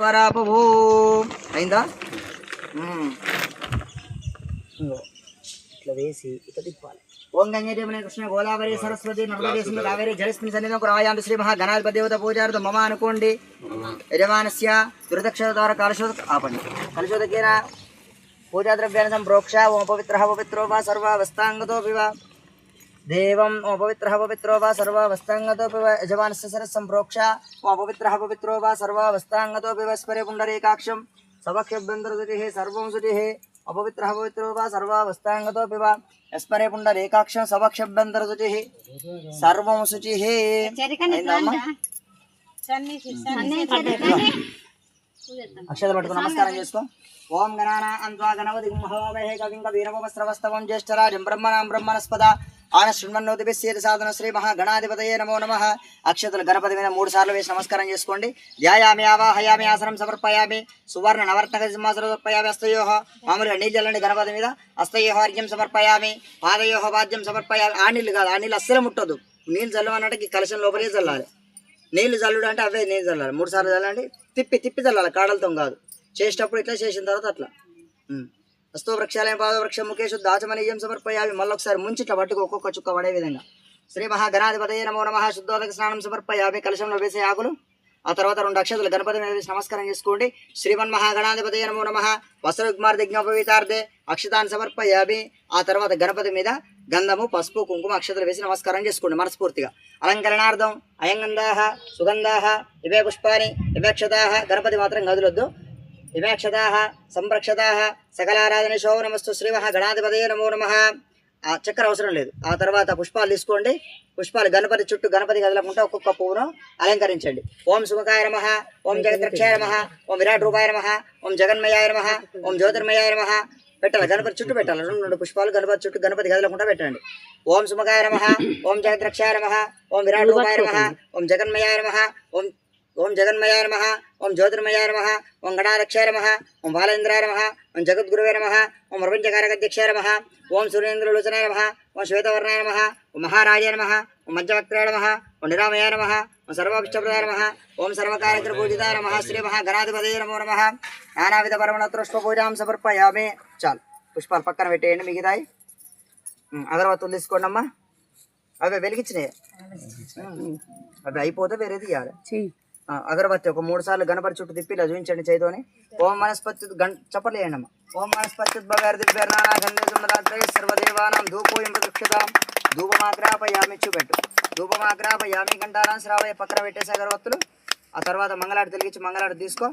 పరాపభూ అయిందా? ఇట్లా వేసి ఇట్లా తిప్పాలి. ఓం గంగే కృష్ణ గోదావరి సరస్వతి నర్మదే సింధు కావేరి జలస్మిన్ సన్నిధం కురాయాంత శ్రీ మహాగణాధిపతి దేవత పూజార్థం మమ అనుకోండి. యజమానస్య దురదక్షిణ ద్వారా కలశోద ఆపండి. కలశోదకేన పూజా ద్రవ్యాన్ని సంప్రోక్ష ఓం పవిత్ర పవిత్రో వా సర్వావస్థాంగతోపి వా దేవం ఓ పవిత్ర పవిత్రో వా సర్వావస్థాంగతోపి వా యజమానస్య సరస్ సంప్రోక్ష ఓ పవిత్ర పవిత్రో వా సర్వావస్థాంగతోపి వా స్మరే పుండరీకాక్షం సభక్షభ్యంతరశుచి సర్వం శుచి అపవిత్ర పవిత్రో వా సర్వావస్థాంగతోపి వా స్మరే పుండరీకాక్షం సభక్షభ్యంతరశుచి సర్వం శుచి. అక్షతలు పట్టుకుని నమస్కారం చేసుకో. ఓం గణానాం త్వా గణపతిం హవామహే కవిం కవీరముపస్రవస్తవం జ్యేష్ఠరాజం బ్రహ్మణాం బ్రహ్మణస్పద ఆన శృణ్వన్నోతిభిస్సేద సాధన శ్రీ మహాగణాధిపతయే నమో నమః. అక్షతలు గణపతి మీద 3 సార్లు వేసి నమస్కారం చేసుకోండి. ధ్యాయామి ఆవాహయామి ఆసనం సమర్పయామి సువర్ణ నవర్తక సింహాసనం సమర్పయామి. హస్తయోః మామూలుగా నీళ్ళు చల్లండి గణపతి మీద. హస్తయోః అర్ఘ్యం సమర్పయామి పాదయోః వాద్యం సమర్పయామి. ఆ నీళ్ళు కాదు, ఆ నీళ్ళు అస్సలు ముట్టదు. నీళ్ళు చల్లమన్నట్టు ఈ కలశం లోపలే చల్లాలి. నీళ్లు చల్లుడు అంటే అవే నీళ్ళు చల్లాలి. 3 సార్లు చల్లండి. తిప్పి చల్లాలి, కాడలతో కాదు. చేసేటప్పుడు ఇట్లా, చేసిన తర్వాత అట్లా. హస్తో వృక్షాలయం పాద వృక్షం ముఖేషు దాచమనీయం సమర్పయామి. మళ్ళొకసారి ముంచి ఇట్లా పట్టుకు ఒక్కొక్క చుక్క పడే విధంగా శ్రీ మహాగణాధిపతయే నమో నమః. శుద్ధోదక స్నానం సమర్పయామి. కలశంలో వేసే ఆకులు. ఆ తర్వాత 2 అక్షతలు గణపతి మీద వేసి నమస్కారం చేసుకోండి. శ్రీమన్మహాగణాధిపతయే నమో నమః. వస్త్రవిగ్మార్ధ జ్ఞాపవితార్థే అక్షతాన్ని సమర్పయామి. ఆ తర్వాత గణపతి మీద గంధము పసుపు కుంకుమ అక్షతలు వేసి నమస్కారం చేసుకోండి మనస్ఫూర్తిగా. అలంకరణార్థం అయంగంధాః సుగంధాః ఇవే పుష్పాని ఇవేక్షతాః. గణపతి మాత్రం గదులొద్దు. ఇవేక్షతాః సంరక్షతాః సకలారాధన శోభ నమస్తు శ్రీ మహాగణాధిపతయే నమో నమః. ఆ చక్కెర అవసరం లేదు. ఆ తర్వాత పుష్పాలు తీసుకోండి. పుష్పాలు గణపతి చుట్టూ గణపతి కదలకుండా ఒక్కొక్క పువ్వును అలంకరించండి. ఓం సుముఖాయ నమః, ఓం జగద్రక్షాయ నమః, ఓం విరాట్ రూపాయ నమః, ఓం జగన్మయాయ నమః, ఓం జ్యోతిర్మయాయ నమః. పెట్టాలి, గణపతి చుట్టూ పెట్టాలి. 2 పుష్పాలు గణపతి చుట్టూ గణపతి కదలకుండా పెట్టండి. ఓం సుముఖాయ నమః, ఓం జగద్రక్షాయ నమః, ఓం విరాట్ రూపాయ నమః, ఓం జగన్మయాయ నమః, ఓం జగన్మయాయ నమః, ఓం జ్యోతిర్మయాయ నమః, ఓం గణాధ్యక్షాయ నమః, ఓం బాలేంద్రాయ నమః, ఓం జగద్గురువే నమః, ఓం ప్రపంచకారకాధ్యక్షాయ నమః, ఓం సూర్యేంద్రలోచనాయ నమః, ఓం శ్వేతవర్ణాయ నమః, ఓం మహారాజాయ నమః, ఓం మధ్యవక్త్రాయ నమః, ఓం నిరామయాయ నమః, ఓం సర్వాభిష్టప్రదాయ నమః, ఓం సర్వకార్యకర పూజితాయ నమః. శ్రీ మహాగణాధిపతయే నమో నమః. నానావిధ పరమణోత్తరష్ట పూజాం సమర్పయామి. చాలు, పుష్పాలు పక్కన పెట్టేయండి. మిగతాయి అగరవత్తులు తీసుకోండి అమ్మా. అవి వెలిగించినాయి, అవి అయిపోతే వేరే తీయాలి. అగరబత్తి ఒక 3 సార్లు గణపతి చుట్టూ తిప్పి ఇలా చూపించండి చేతోని. ఓం మనస్పతి చప్పట్లు వేయండి అమ్మ. ఓం మనస్పతి సర్వదేవానాం ధూపోయం ప్రదక్షితాం ధూపమాగ్రాపయామి. చూపెట్టు. ధూపమాగ్రాపయామి. గంటారాం శ్రావయ పక్కన పెట్టేసి అగరబత్తులు. ఆ తర్వాత మంగళాడు తెలిగించి మంగళాడు తీసుకో.